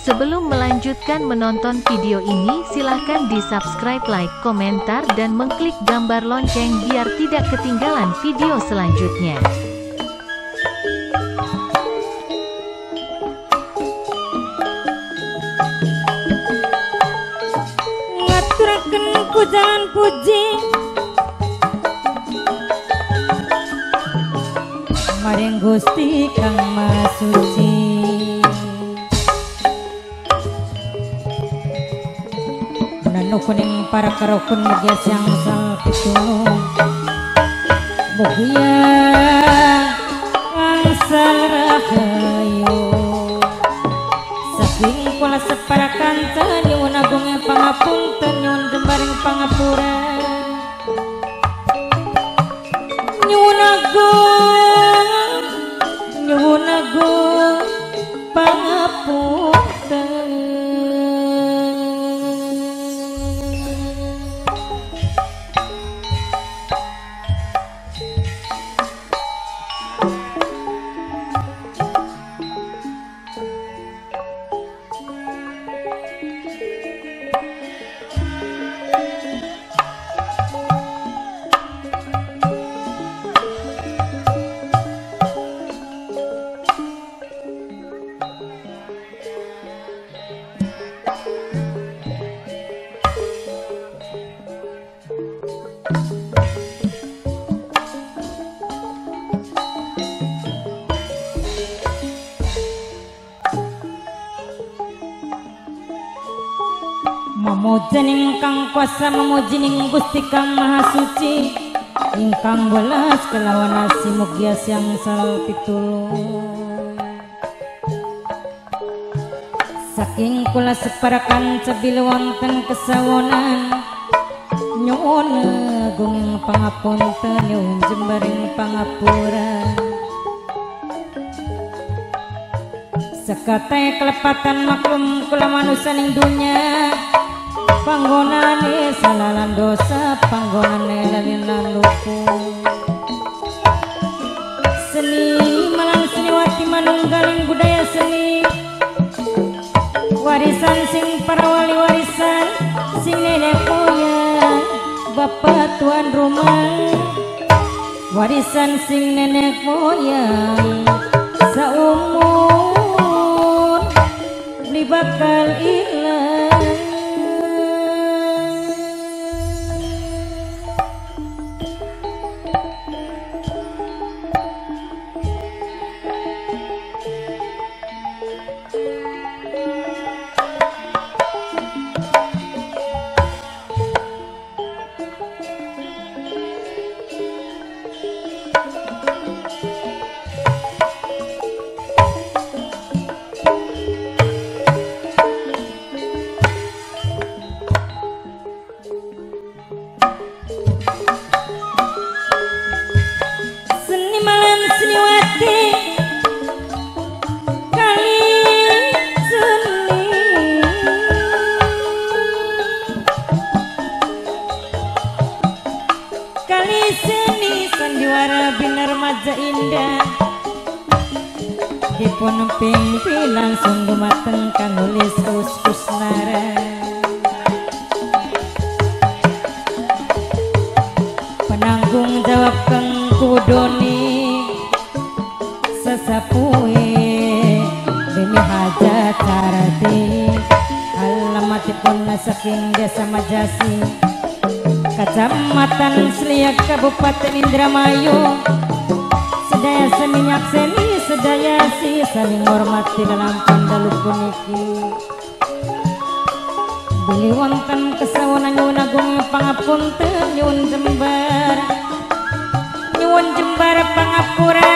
Sebelum melanjutkan menonton video ini, silahkan di-subscribe, like, komentar, dan mengklik gambar lonceng biar tidak ketinggalan video selanjutnya. Ngaturaken pujian puji maring Gusti Kang Maha Suci. Kuning para karokun mugia siang sal pitulung mugia angsal rahayu saking kula separakan nyuwun agung pangapunten nyuwun jembaring pangapura nyuwun agung pangapunten. Memuji ingkang kuasa memuji ning Gusti Kang Maha Suci ingkang welas kelawan asi mugia siang sal pitulung saking kula separakan cebil wonten kesawonan nyuwun agung pangapunten nyuwun jembaring pangapura sekate kelepatan maklum kula manusia ning dunya panggonane salalan dosa panggonane lalinan lupu seni malang seniwati manunggaling budaya seni warisan sing para wali warisan sing nenek moyang bapak tuan rumah warisan sing nenek moyang saumur beli bakal ilang. Dipun pimpinan langsung gumateng kang nulis Kusnara penanggung jawab kang kudoni sesapuhe demi hajat carati alamatipun saking desa Majasi Kecamatan Seliak Kabupaten Indramayu sedaya seminyak seni sedaya si saling hormati dalam pandalu puniki beli wonten kesawonan nyuwun agung pangapunten nyuwun jembar pangapura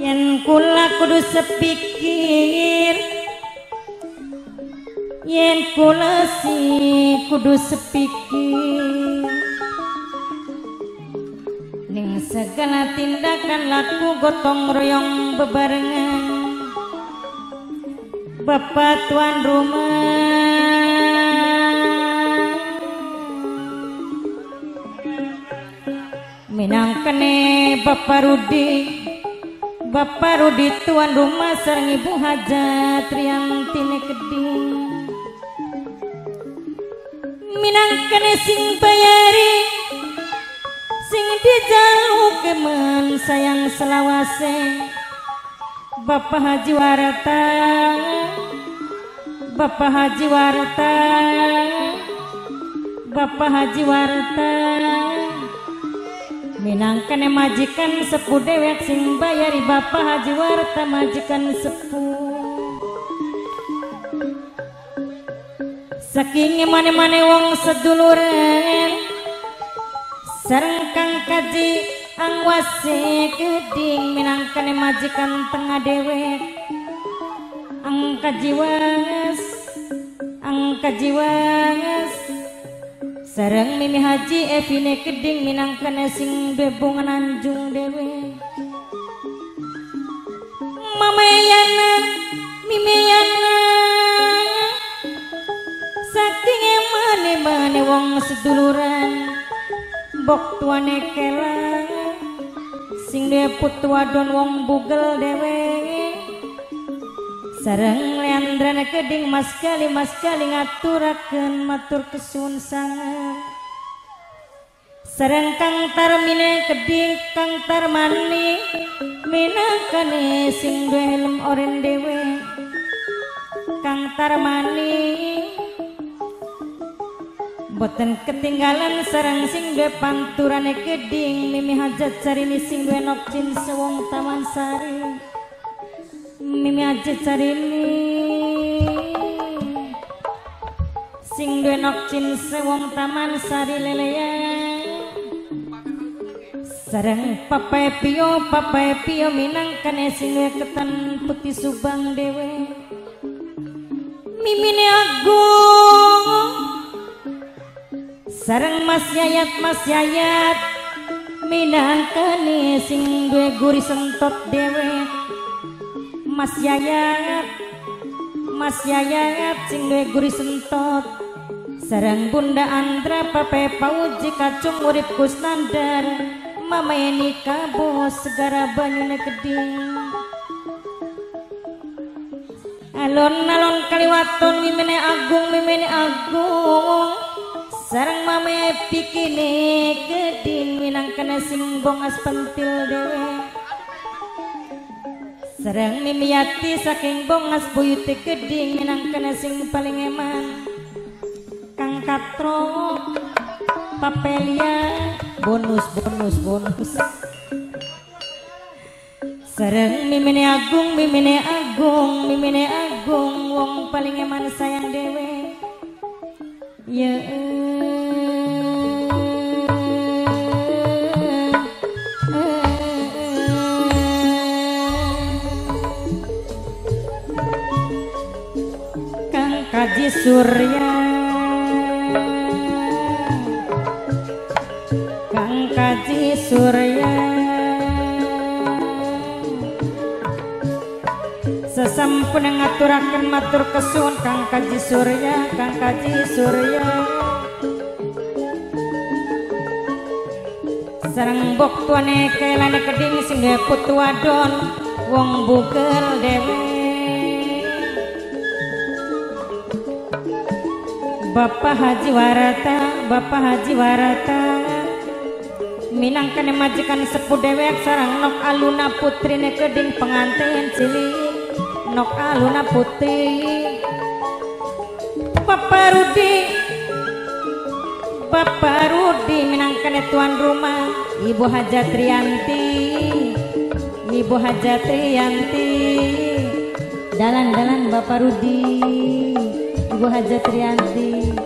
yen kula kudu sepikir, yen kula kudu sepikir ning segala tindakan laku gotong royong bebarengan. Bapak tuan rumah minangkene Bapak Rudi tuan rumah sareng Ibu Hajat Riantine Keding minangkene sing bayari sing dijalukeun sayang selawase. Bapak Haji Warta, Bapak Haji Warta, Bapak Haji Warta minangkene majikan sepuh dewek sing bayari. Bapak Haji Warta majikan sepuh saking mane-mane wong seduluran sareng Kang Kaji Angwase Keding minangkane majikan tengah dewek. Angka jiwas sareng Mimi Haji Evine Keding minangkane sing bebungan anjung dewek. Mamayana Mimiyana saking mane-mane wong seduluran bok tuane kela sing dia putu wadon wong bugel dewe sareng Leandrana Keding mas kali ngaturakeun matur kesuwun sangat sareng Kang Tarmine Keding Kang Tarmani minangkane sing duwe helm oren dewe. Kang Tarmani boten ketinggalan sareng sing duwe panturane Keding Mimi Hajat Sarini sing duwe nokcin sewong Taman Sari. Mimi Hajat Sarini sing duwe nokcin sewong Taman Sari leleya sareng Papa Pio minangkane sing duwe ketan putih Subang dewe. Mimine Agung sareng Mas Yayat minangkane sing duwe guri sentot dewe. Mas Yayat sing duwe guri sentot sareng Bunda Andra Pape Pauji Kacung urip Kusnandar Mama Eni Kabo segara banyune Keding. Alon-alon kaliwaton Mimine Agung sareng Mame Pikine Keding minangkane sing bongas pentil dewe. Sareng Mimiati saking bongas buyute Keding minangkane sing paling eman. Kang Katro Papelia bonus sareng Mimine Agung wong paling eman sayang dewe. Ya Kang Kaji Surya sesampun ngaturaken matur kesuwun Kang Kaji Surya sareng bok tuane kelane Keding sing duwe putu wadon wong bugel dewe. Bapak Haji Warata minangkane majikan sepuh dewek sareng Nok Aluna putrine Keding pengantin cilik Nok Aluna putri. Bapak Rudi minangkane tuan rumah Ibu Hajat Rianti dalan Bapak Rudi Ibu Hajat Rianti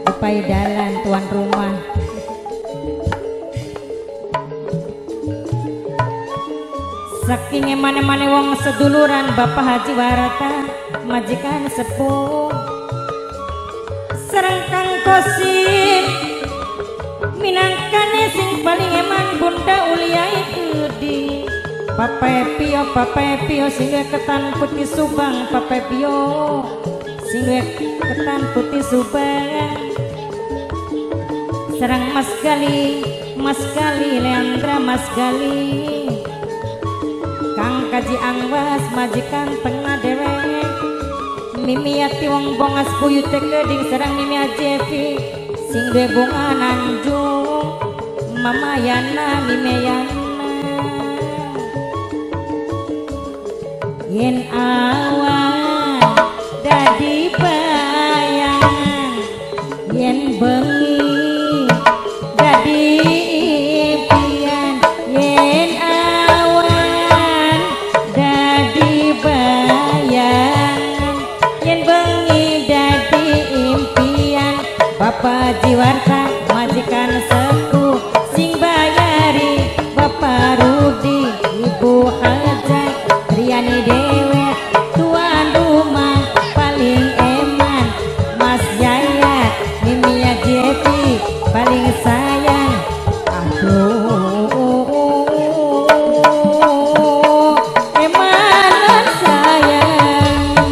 upai dalan tuan rumah. saking emane-mane wong seduluran Bapak Haji Warata majikan sepuh sareng Kang Kosim minangkane sing paling eman Bunda Uliai Gede Pape Pio sing ketan putih Subang Pape Pio sing ketan putih Subang sareng Mas Gali Leandra Mas Gali Kang Kaji Angwas majikan tengah dewek Mimi Yati wong bongas buyut keding sareng Mimi Ajevi sing duwe bunga Nanjung Mama Yana Mimi Yana yen awan dadi bayangan yen bengi dadi impian yen awan dadi bayangan yen bengi dadi impian Bapak Jiwarta majikan sepuh sing bayari Bapak Rudi Ibu Hajat Riani Dewet tuan rumah paling eman Mas Yayat Mimi Jepi paling sayang aduh emanan sayang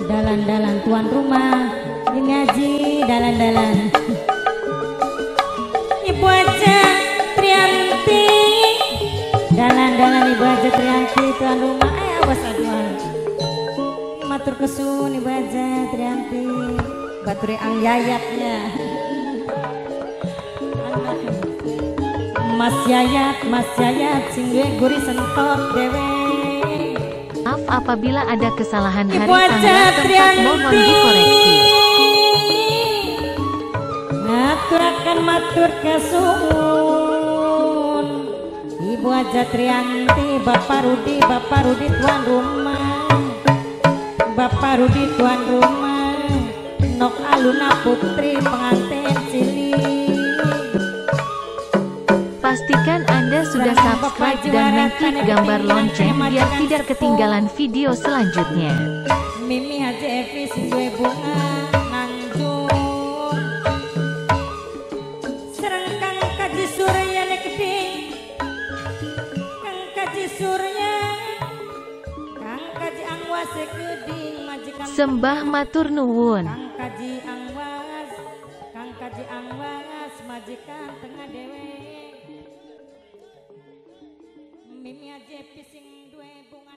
dalan-dalan tuan rumah ngaji dalan-dalan Ibu aja Trianti dalan-dalan Ibu aja Trianti tuan rumah awas aduan matur kesun Ibu aja Trianti baturi ang yayatnya Mas Yayat sing duwe guri sentot dewe Maaf apabila ada kesalahan hari Ibu aja tanggal tempat Trianti mohon dikoreksi. ngaturaken matur kesuwun Ibu aja Trianti Bapak Rudi tuan rumah Bapak Rudi tuan rumah Nok Aluna Putri pengantin cilik Pastikan Anda sudah subscribe dan mengklik gambar lonceng biar tidak ketinggalan video selanjutnya. Mimi Haji Evi sing duwe bunga Nanjung sareng Kang Kaji Surya Keding Kang Kaji Surya Kang Kaji Angwas Keding majikan Sembah matur nuwun. Kang Kaji Angwas majikan tengah dewe Mimi Haji Evi sing duwe bunga